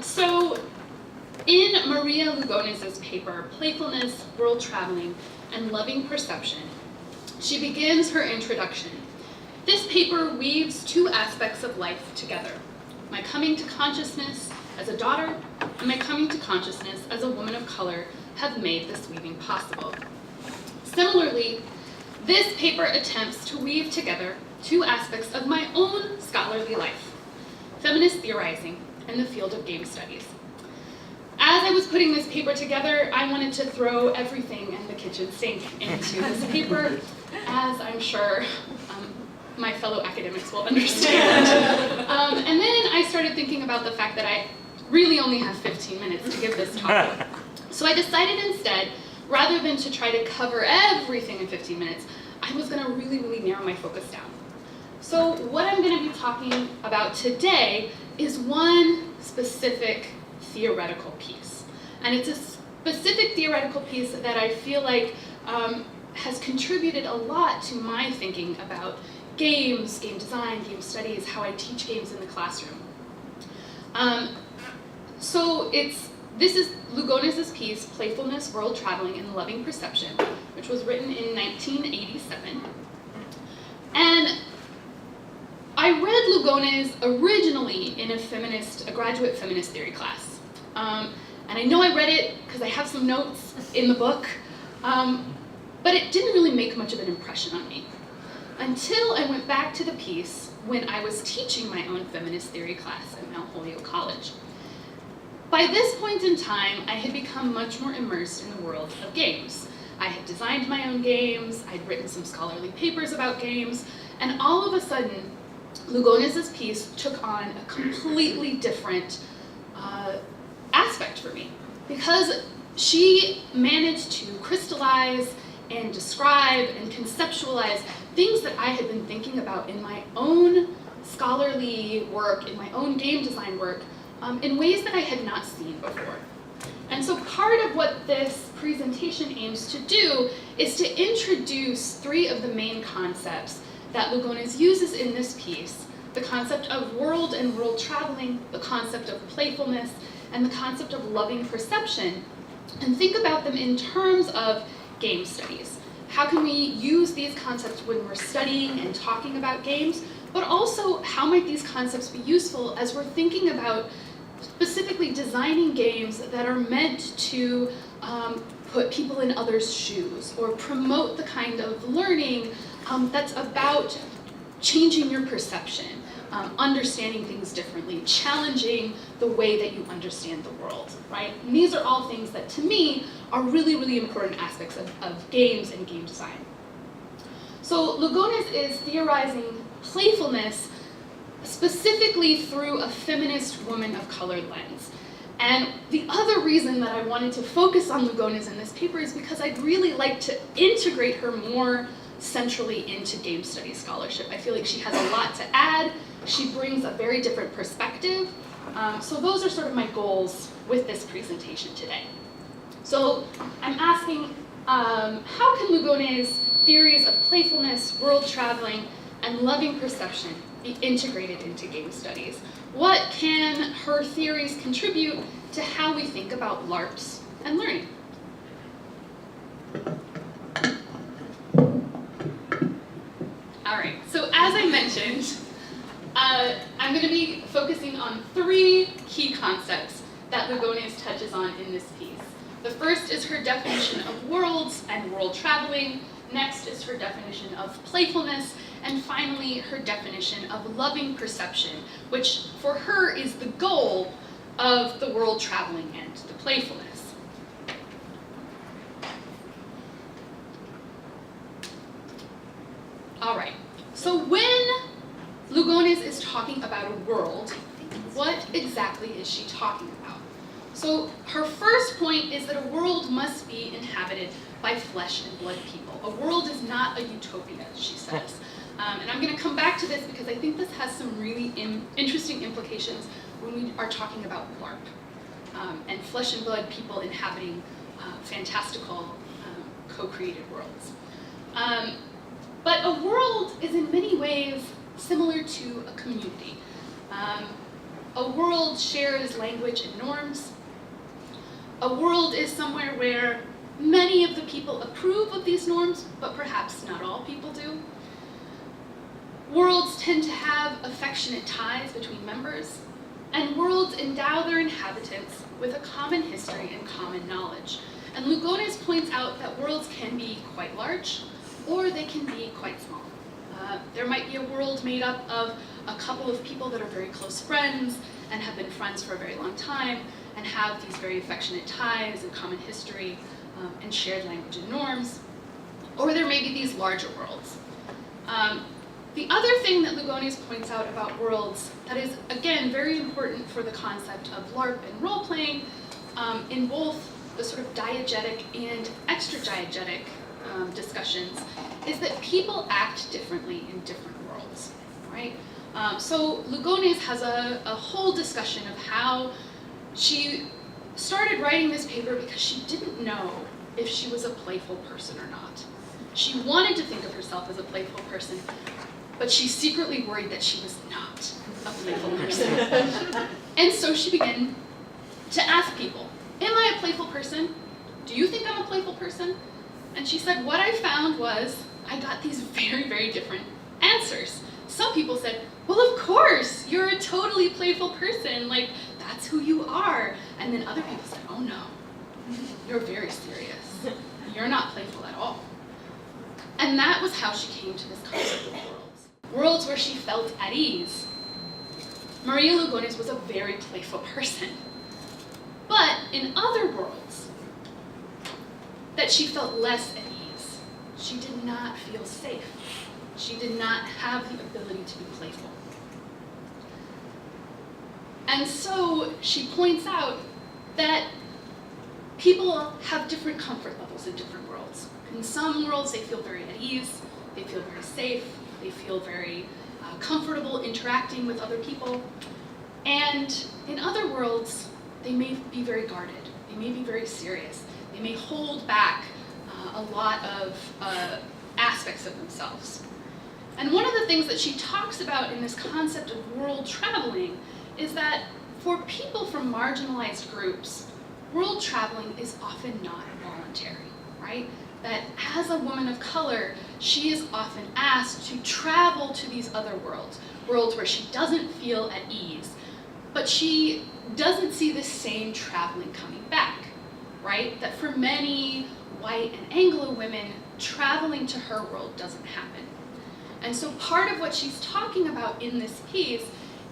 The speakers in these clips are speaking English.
So in Maria Lugones' paper, Playfulness, World Traveling, and Loving Perception, she begins her introduction. This paper weaves two aspects of life together: my coming to consciousness as a daughter and my coming to consciousness as a woman of color have made this weaving possible. Similarly, this paper attempts to weave together two aspects of my own scholarly life: feminist theorizing and the field of game studies. As I was putting this paper together, I wanted to throw everything in the kitchen sink into this paper, as I'm sure my fellow academics will understand. And then I started thinking about the fact that I really only have 15 minutes to give this talk. So I decided instead, rather than to try to cover everything in 15 minutes, I was going to really narrow my focus down. So what I'm going to be talking about today is one specific theoretical piece. And it's a specific theoretical piece that I feel like has contributed a lot to my thinking about games, game design, game studies, how I teach games in the classroom. This is Lugones' piece, Playfulness, World Traveling, and Loving Perception, which was written in 1987. And I read Lugones originally in a graduate feminist theory class. And I know I read it because I have some notes in the book, but it didn't really make much of an impression on me until I went back to the piece when I was teaching my own feminist theory class at Mount Holyoke College. By this point in time, I had become much more immersed in the world of games. I had designed my own games, I'd written some scholarly papers about games, and all of a sudden, Lugones' piece took on a completely different aspect for me, because she managed to crystallize and describe and conceptualize things that I had been thinking about in my own scholarly work, in my own game design work, in ways that I had not seen before. And so part of what this presentation aims to do is to introduce three of the main concepts that Lugones uses in this piece: the concept of world and world traveling, the concept of playfulness, and the concept of loving perception, and think about them in terms of game studies. How can we use these concepts when we're studying and talking about games, but also how might these concepts be useful as we're thinking about specifically designing games that are meant to put people in others' shoes or promote the kind of learning that's about changing your perception, understanding things differently, challenging the way that you understand the world, right? And these are all things that, to me, are really important aspects of games and game design. So Lugones is theorizing playfulness specifically through a feminist woman of color lens. And the other reason that I wanted to focus on Lugones in this paper is because I'd really like to integrate her more centrally into game studies scholarship. I feel like she has a lot to add. She brings a very different perspective. So those are sort of my goals with this presentation today. So I'm asking, how can Lugones' theories of playfulness, world traveling, and loving perception be integrated into game studies? What can her theories contribute to how we think about LARPs and learning? All right, so as I mentioned, I'm going to be focusing on three key concepts that Lugones touches on in this piece. The first is her definition of worlds and world traveling. Next is her definition of playfulness. And finally, her definition of loving perception, which for her is the goal of the world traveling and the playfulness. All right, so when Lugones is talking about a world, what exactly is she talking about? So her first point is that a world must be inhabited by flesh and blood people. A world is not a utopia, she says. And I'm going to come back to this because I think this has some really interesting implications when we are talking about LARP and flesh and blood people inhabiting fantastical co-created worlds. But a world is in many ways similar to a community. a world shares language and norms. A world is somewhere where many of the people approve of these norms, but perhaps not all people do. Worlds tend to have affectionate ties between members, and worlds endow their inhabitants with a common history and common knowledge. And Lugones points out that worlds can be quite large, or they can be quite small. There might be a world made up of a couple of people that are very close friends and have been friends for a very long time and have these very affectionate ties and common history and shared language and norms. Or there may be these larger worlds. The other thing that Lugones points out about worlds that is, again, very important for the concept of LARP and role-playing in both the sort of diegetic and extra-diegetic discussions is that people act differently in different worlds, right? So Lugones has a whole discussion of how she started writing this paper because she didn't know if she was a playful person or not. She wanted to think of herself as a playful person, but she secretly worried that she was not a playful person. And so she began to ask people, am I a playful person? Do you think I'm a playful person? And she said, what I found was I got these very, very different answers. Some people said, well, of course, you're a totally playful person. Like, that's who you are. And then other people said, oh no, you're very serious. You're not playful at all. And that was how she came to this concept of worlds. Worlds where she felt at ease. Maria Lugones was a very playful person. But in other worlds that she felt less at ease, she did not feel safe. She did not have the ability to be playful. And so she points out that people have different comfort levels in different worlds. In some worlds, they feel very at ease, they feel very safe, they feel very comfortable interacting with other people. And in other worlds, they may be very guarded, they may be very serious, they may hold back a lot of aspects of themselves. And one of the things that she talks about in this concept of world traveling is that for people from marginalized groups, world traveling is often not voluntary, right? That as a woman of color, she is often asked to travel to these other worlds, worlds where she doesn't feel at ease, but she doesn't see the same traveling coming back, right? That for many white and Anglo women, traveling to her world doesn't happen. And so part of what she's talking about in this piece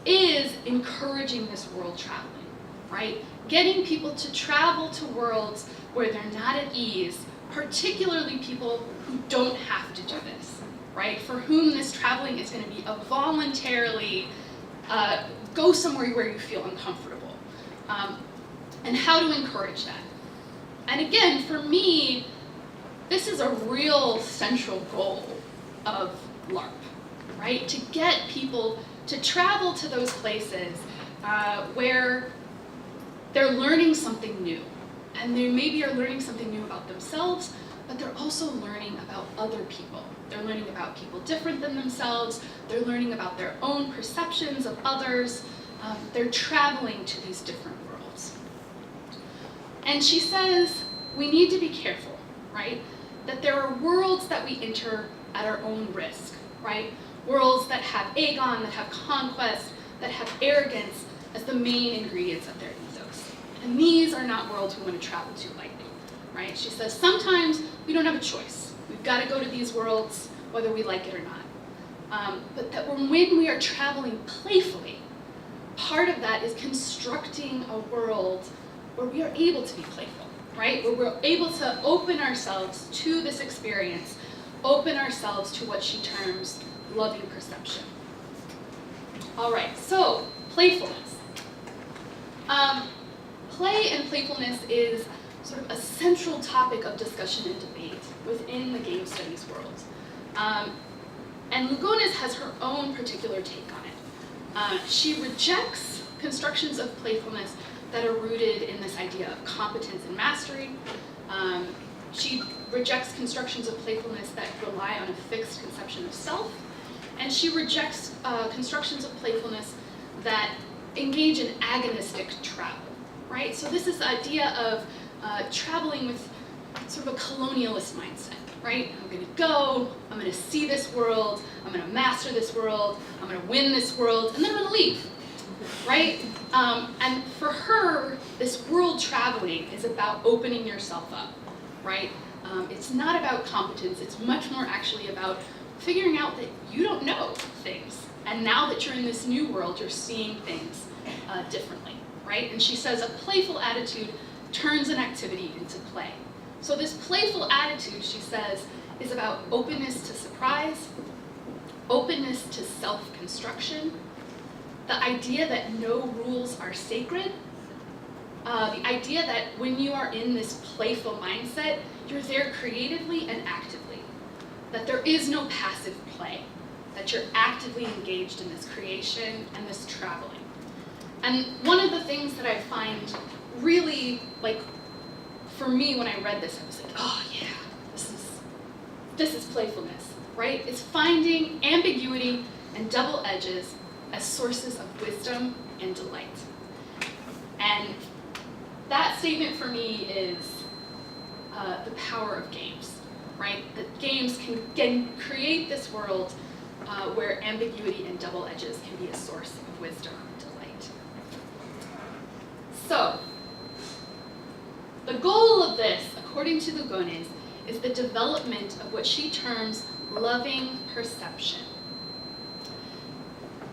is encouraging this world traveling, right? Getting people to travel to worlds where they're not at ease, particularly people who don't have to do this, right? For whom this traveling is going to be a voluntarily go somewhere where you feel uncomfortable, and how to encourage that. And again, for me, this is a real central goal of LARP, right? To get people to travel to those places where they're learning something new. And they maybe are learning something new about themselves, but they're also learning about other people. They're learning about people different than themselves. They're learning about their own perceptions of others. They're traveling to these different worlds. And she says, we need to be careful, right? That there are worlds that we enter at our own risk, right? Worlds that have agon, that have conquest, that have arrogance as the main ingredients of their ethos. And these are not worlds we want to travel to lightly, right? She says sometimes we don't have a choice. We've got to go to these worlds whether we like it or not. But that when we are traveling playfully, part of that is constructing a world where we are able to be playful, right? Where we're able to open ourselves to this experience, open ourselves to what she terms loving perception. All right, so playfulness. Play and playfulness is sort of a central topic of discussion and debate within the game studies world. And Lugones has her own particular take on it. She rejects constructions of playfulness that are rooted in this idea of competence and mastery. She rejects constructions of playfulness that rely on a fixed conception of self. And she rejects constructions of playfulness that engage in agonistic travel, right? So this is the idea of traveling with sort of a colonialist mindset, right? I'm gonna go, I'm gonna see this world, I'm gonna master this world, I'm gonna win this world, and then I'm gonna leave, right? And for her, this world traveling is about opening yourself up, right? It's not about competence, it's much more actually about figuring out that you don't know things. And now that you're in this new world, you're seeing things differently, right? And she says a playful attitude turns an activity into play. So this playful attitude, she says, is about openness to surprise, openness to self-construction, the idea that no rules are sacred, the idea that when you are in this playful mindset, you're there creatively and actively, that there is no passive play, that you're actively engaged in this creation and this traveling. And one of the things that I find really, like, for me when I read this, I was like, oh yeah, this is playfulness, right? It's finding ambiguity and double edges as sources of wisdom and delight. And that statement for me is the power of games, right? That games can create this world where ambiguity and double edges can be a source of wisdom and delight. So, the goal of this, according to Lugones, is the development of what she terms loving perception.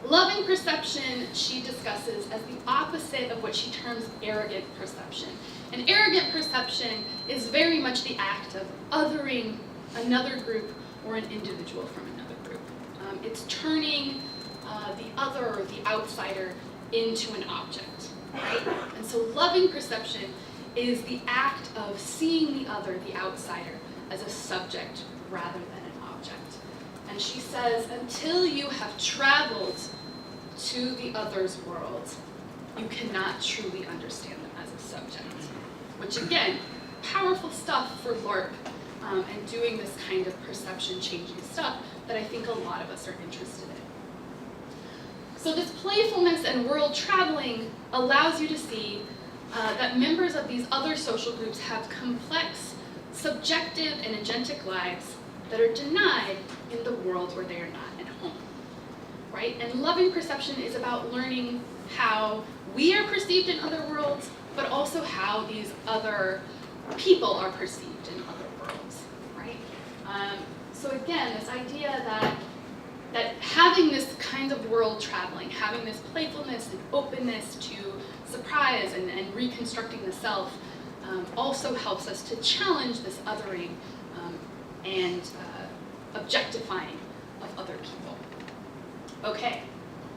Loving perception, she discusses as the opposite of what she terms arrogant perception. And arrogant perception is very much the act of othering another group or an individual from another group. It's turning the other or the outsider into an object, right? And so loving perception is the act of seeing the other, the outsider, as a subject rather than an object. And she says, until you have traveled to the other's world, you cannot truly understand them as a subject. Which again, powerful stuff for Larp and doing this kind of perception changing stuff that I think a lot of us are interested in. So this playfulness and world traveling allows you to see that members of these other social groups have complex, subjective, and agentic lives that are denied in the world where they are not at home, right? And loving perception is about learning how we are perceived in other worlds, but also how these other people are perceived in other worlds, right? So again, this idea that having this kind of world traveling, having this playfulness and openness to surprise and reconstructing the self also helps us to challenge this othering and objectifying of other people. Okay,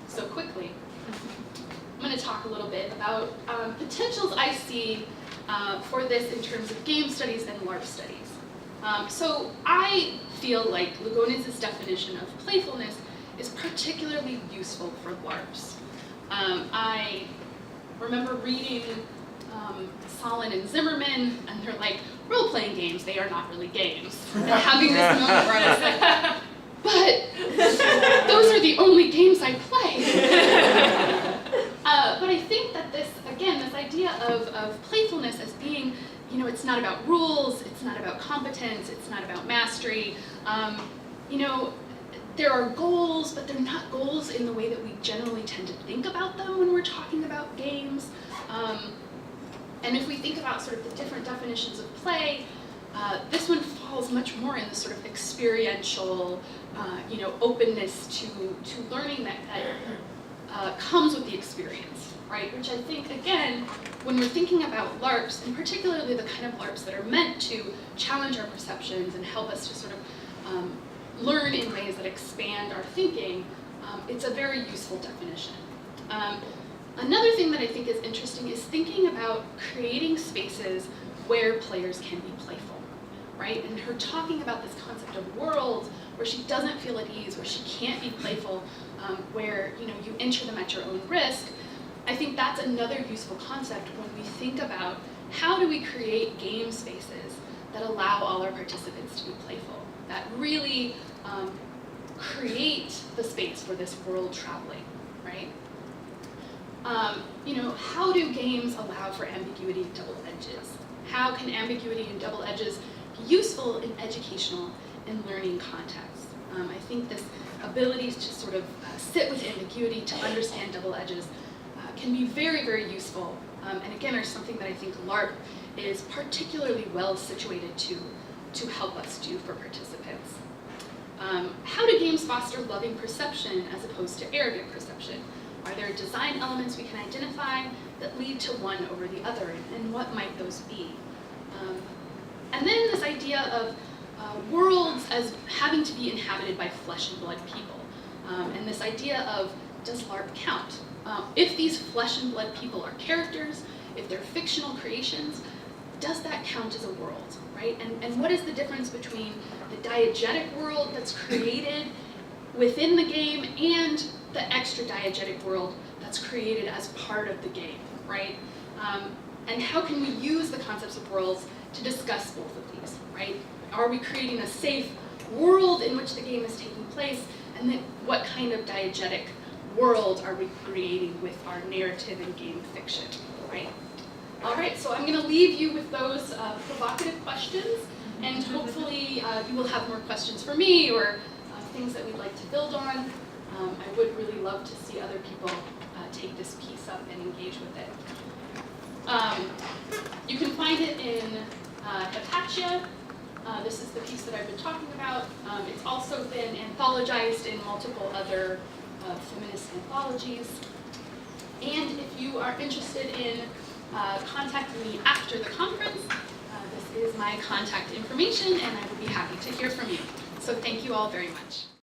so quickly, I'm going to talk a little bit about potentials I see for this in terms of game studies and Larp studies. So I feel like Lugones' definition of playfulness is particularly useful for Larps. I remember reading Solon and Zimmerman, and they're like, role-playing games, they are not really games. And having this moment where I was like, but those are the only games I play. But I think that this, again, this idea of playfulness as being, it's not about rules, it's not about competence, it's not about mastery. There are goals, but they're not goals in the way that we generally tend to think about them when we're talking about games. And if we think about sort of the different definitions of play, this one falls much more in the sort of experiential, openness to learning that comes with the experience, right? Which I think, again, when we're thinking about LARPs, and particularly the kind of LARPs that are meant to challenge our perceptions and help us to sort of learn in ways that expand our thinking, it's a very useful definition. Another thing that I think is interesting is thinking about creating spaces where players can be playful, right? And her talking about this concept of worlds where she doesn't feel at ease, where she can't be playful, where you enter them at your own risk. I think that's another useful concept when we think about how do we create game spaces that allow all our participants to be playful, that really create the space for this world traveling, right? How do games allow for ambiguity and double edges? How can ambiguity and double edges be useful in educational and learning contexts? I think this ability to sort of sit with ambiguity, to understand double edges, can be very, very useful. And again, are something that I think Larp is particularly well situated to help us do for participants. How do games foster loving perception as opposed to arrogant perception? Are there design elements we can identify that lead to one over the other, and what might those be? And then this idea of worlds as having to be inhabited by flesh and blood people. And this idea of, does Larp count? If these flesh and blood people are characters, if they're fictional creations, does that count as a world, right? And what is the difference between the diegetic world that's created within the game and the extra diegetic world that's created as part of the game, right? And how can we use the concepts of worlds to discuss both of these, right? Are we creating a safe world in which the game is taking place? And then what kind of diegetic world are we creating with our narrative and game fiction, right? All right, so I'm going to leave you with those provocative questions, and hopefully you will have more questions for me or things that we'd like to build on. I would really love to see other people take this piece up and engage with it. You can find it in Hypatia. This is the piece that I've been talking about. It's also been anthologized in multiple other feminist anthologies. And if you are interested in contacting me after the conference, this is my contact information, and I would be happy to hear from you. So thank you all very much.